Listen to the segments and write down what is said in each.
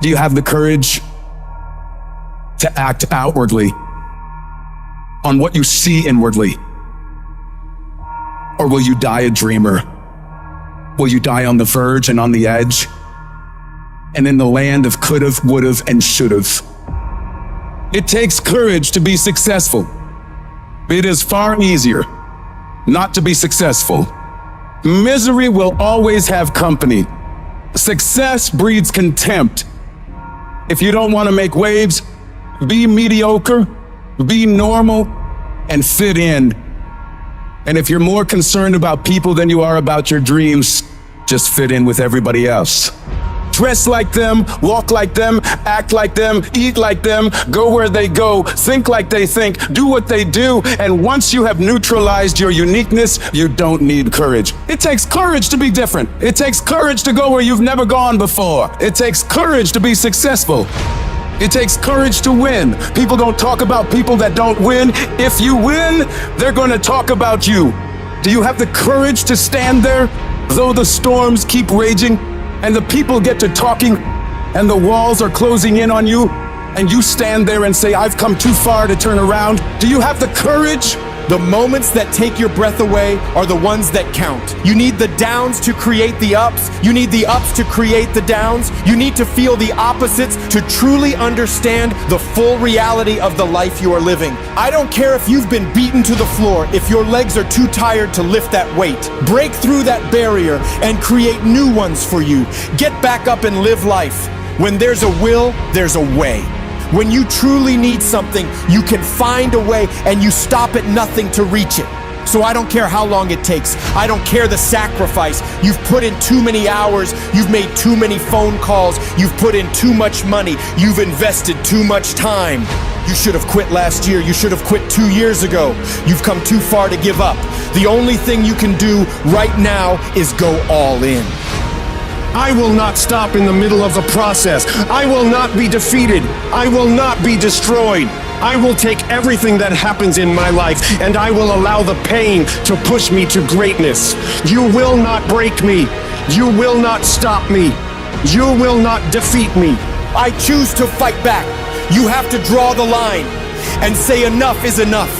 Do you have the courage to act outwardly on what you see inwardly? Or will you die a dreamer? Will you die on the verge and on the edge? And in the land of could've, would've, and should've. It takes courage to be successful. It is far easier not to be successful. Misery will always have company. Success breeds contempt. If you don't want to make waves, be mediocre, be normal, and fit in. And if you're more concerned about people than you are about your dreams, just fit in with everybody else. Dress like them, walk like them, act like them, eat like them, go where they go, think like they think, do what they do, and once you have neutralized your uniqueness, you don't need courage. It takes courage to be different. It takes courage to go where you've never gone before. It takes courage to be successful. It takes courage to win. People don't talk about people that don't win. If you win, they're going to talk about you. Do you have the courage to stand there, though the storms keep raging? And the people get to talking, and the walls are closing in on you, and you stand there and say, I've come too far to turn around. Do you have the courage? The moments that take your breath away are the ones that count. You need the downs to create the ups. You need the ups to create the downs. You need to feel the opposites to truly understand the full reality of the life you are living. I don't care if you've been beaten to the floor, if your legs are too tired to lift that weight. Break through that barrier and create new ones for you. Get back up and live life. When there's a will, there's a way. When you truly need something, you can find a way and you stop at nothing to reach it. So I don't care how long it takes. I don't care the sacrifice. You've put in too many hours. You've made too many phone calls. You've put in too much money. You've invested too much time. You should have quit last year. You should have quit 2 years ago. You've come too far to give up. The only thing you can do right now is go all in. I will not stop in the middle of the process. I will not be defeated. I will not be destroyed. I will take everything that happens in my life and I will allow the pain to push me to greatness. You will not break me. You will not stop me. You will not defeat me. I choose to fight back. You have to draw the line and say enough is enough.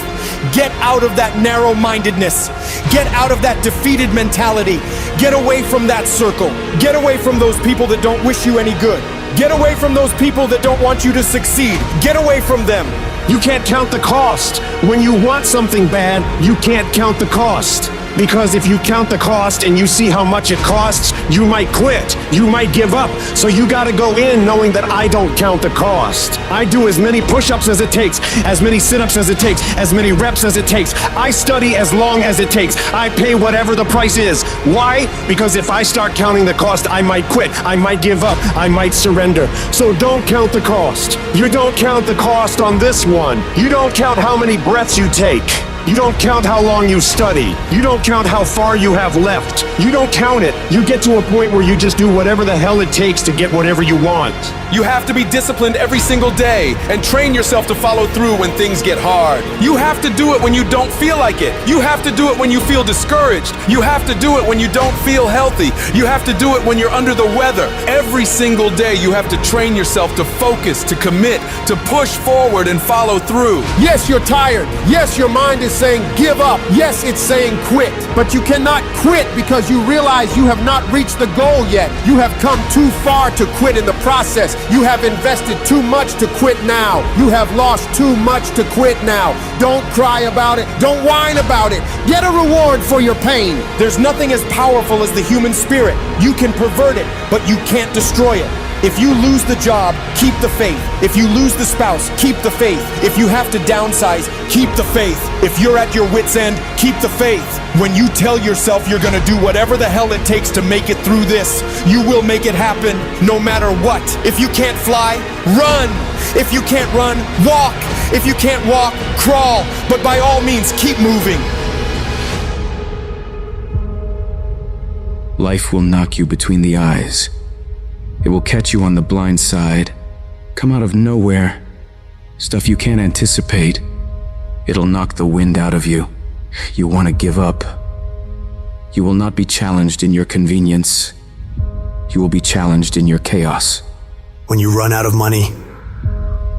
Get out of that narrow-mindedness. Get out of that defeated mentality. Get away from that circle. Get away from those people that don't wish you any good. Get away from those people that don't want you to succeed. Get away from them. You can't count the cost. When you want something bad, you can't count the cost. Because if you count the cost and you see how much it costs, you might quit. You might give up. So you gotta go in knowing that I don't count the cost. I do as many push-ups as it takes, as many sit-ups as it takes, as many reps as it takes. I study as long as it takes. I pay whatever the price is. Why? Because if I start counting the cost, I might quit. I might give up. I might surrender. So don't count the cost. You don't count the cost on this one. You don't count how many breaths you take. You don't count how long you study. You don't count how far you have left. You don't count it. You get to a point where you just do whatever the hell it takes to get whatever you want. You have to be disciplined every single day and train yourself to follow through when things get hard. You have to do it when you don't feel like it. You have to do it when you feel discouraged. You have to do it when you don't feel healthy. You have to do it when you're under the weather. Every single day you have to train yourself to focus, to commit, to push forward and follow through. Yes, you're tired. Yes, your mind is saying give up. Yes, it's saying quit. But you cannot quit because you realize you have not reached the goal yet. You have come too far to quit in the process. You have invested too much to quit now. You have lost too much to quit now. Don't cry about it. Don't whine about it. Get a reward for your pain. There's nothing as powerful as the human spirit. You can pervert it, but you can't destroy it. If you lose the job, keep the faith. If you lose the spouse, keep the faith. If you have to downsize, keep the faith. If you're at your wit's end, keep the faith. When you tell yourself you're gonna do whatever the hell it takes to make it through this, you will make it happen no matter what. If you can't fly, run. If you can't run, walk. If you can't walk, crawl. But by all means, keep moving. Life will knock you between the eyes. It will catch you on the blind side, come out of nowhere, stuff you can't anticipate. It'll knock the wind out of you. You want to give up. You will not be challenged in your convenience. You will be challenged in your chaos. when you run out of money,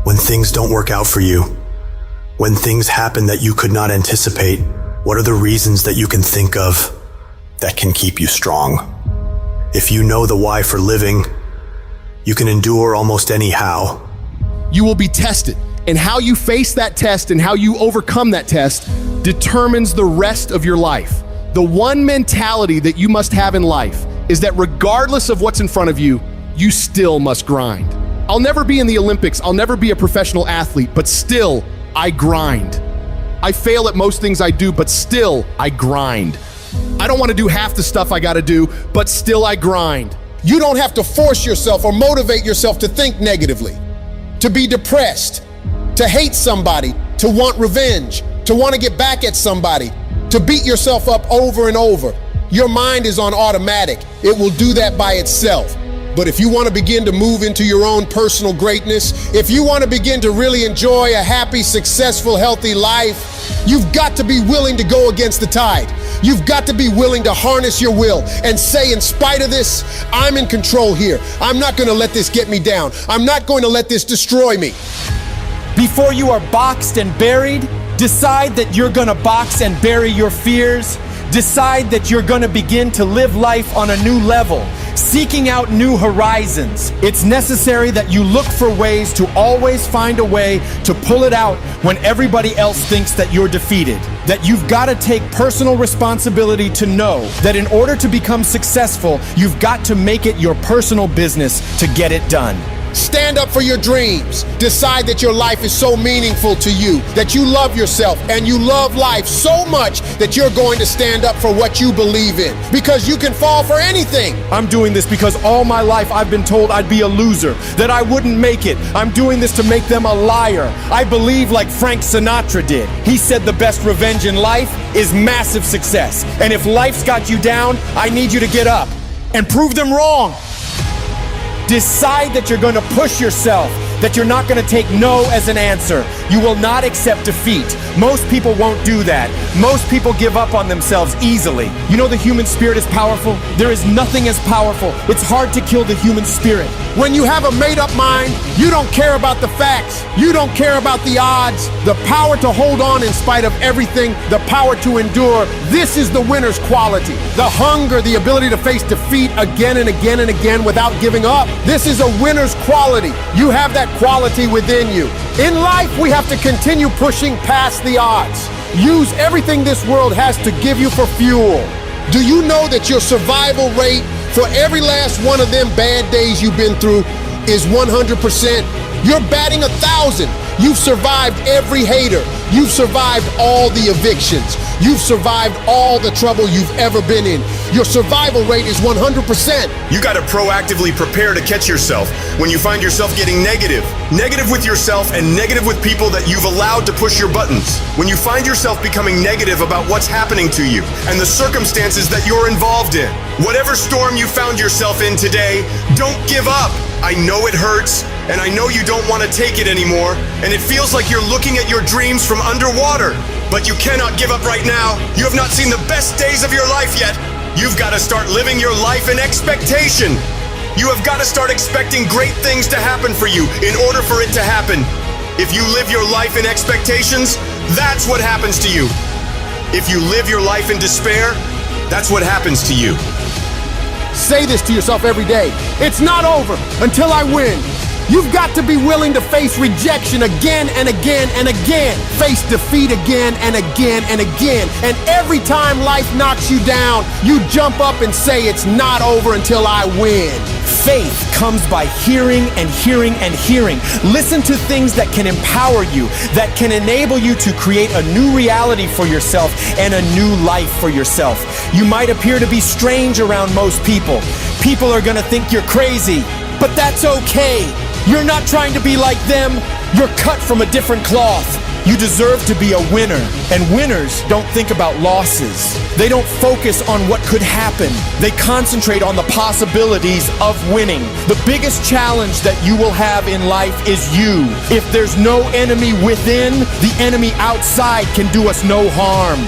when things don't work out for you, when things happen that you could not anticipate, what are the reasons that you can think of that can keep you strong? If you know the why for living, you can endure almost any how. You will be tested, and how you face that test and how you overcome that test determines the rest of your life. The one mentality that you must have in life is that regardless of what's in front of you, you still must grind. I'll never be in the Olympics, I'll never be a professional athlete, but still, I grind. I fail at most things I do, but still, I grind. I don't want to do half the stuff I gotta do, but still I grind. You don't have to force yourself or motivate yourself to think negatively, to be depressed, to hate somebody, to want revenge, to want to get back at somebody, to beat yourself up over and over. Your mind is on automatic. It will do that by itself. But if you want to begin to move into your own personal greatness, if you want to begin to really enjoy a happy, successful, healthy life, you've got to be willing to go against the tide. You've got to be willing to harness your will and say, in spite of this, I'm in control here. I'm not going to let this get me down. I'm not going to let this destroy me. Before you are boxed and buried, decide that you're gonna box and bury your fears. Decide that you're gonna begin to live life on a new level, seeking out new horizons. It's necessary that you look for ways to always find a way to pull it out when everybody else thinks that you're defeated. That you've gotta take personal responsibility to know that in order to become successful, you've got to make it your personal business to get it done. Stand up for your dreams. Decide that your life is so meaningful to you, that you love yourself and you love life so much that you're going to stand up for what you believe in, because you can fall for anything. I'm doing this because all my life I've been told I'd be a loser, that I wouldn't make it. I'm doing this to make them a liar. I believe like Frank Sinatra did. He said the best revenge in life is massive success. And if life's got you down, I need you to get up and prove them wrong. Decide that you're going to push yourself, that you're not going to take no as an answer. You will not accept defeat. Most people won't do that. Most people give up on themselves easily. You know the human spirit is powerful? There is nothing as powerful. It's hard to kill the human spirit. When you have a made-up mind, you don't care about the facts. You don't care about the odds. The power to hold on in spite of everything, the power to endure. This is the winner's quality. The hunger, the ability to face defeat again and again and again without giving up. This is a winner's quality. You have that quality within you. In life, we have to continue pushing past the odds. Use everything this world has to give you for fuel. Do you know that your survival rate for every last one of them bad days you've been through is 100%? You're batting 1,000. You've survived every hater. You've survived all the evictions. You've survived all the trouble you've ever been in. Your survival rate is 100%. You gotta proactively prepare to catch yourself when you find yourself getting negative. Negative with yourself and negative with people that you've allowed to push your buttons. When you find yourself becoming negative about what's happening to you and the circumstances that you're involved in. Whatever storm you found yourself in today, don't give up. I know it hurts, and I know you don't want to take it anymore, and it feels like you're looking at your dreams from underwater. But you cannot give up right now. You have not seen the best days of your life yet. You've got to start living your life in expectation. You have got to start expecting great things to happen for you in order for it to happen. If you live your life in expectations, that's what happens to you. If you live your life in despair, that's what happens to you. Say this to yourself every day. It's not over until I win. You've got to be willing to face rejection again and again and again. Face defeat again and again and again. And every time life knocks you down, you jump up and say, it's not over until I win. Faith comes by hearing and hearing and hearing. Listen to things that can empower you, that can enable you to create a new reality for yourself and a new life for yourself. You might appear to be strange around most people. People are gonna think you're crazy, but that's okay. You're not trying to be like them. You're cut from a different cloth. You deserve to be a winner. And winners don't think about losses. They don't focus on what could happen. They concentrate on the possibilities of winning. The biggest challenge that you will have in life is you. If there's no enemy within, the enemy outside can do us no harm.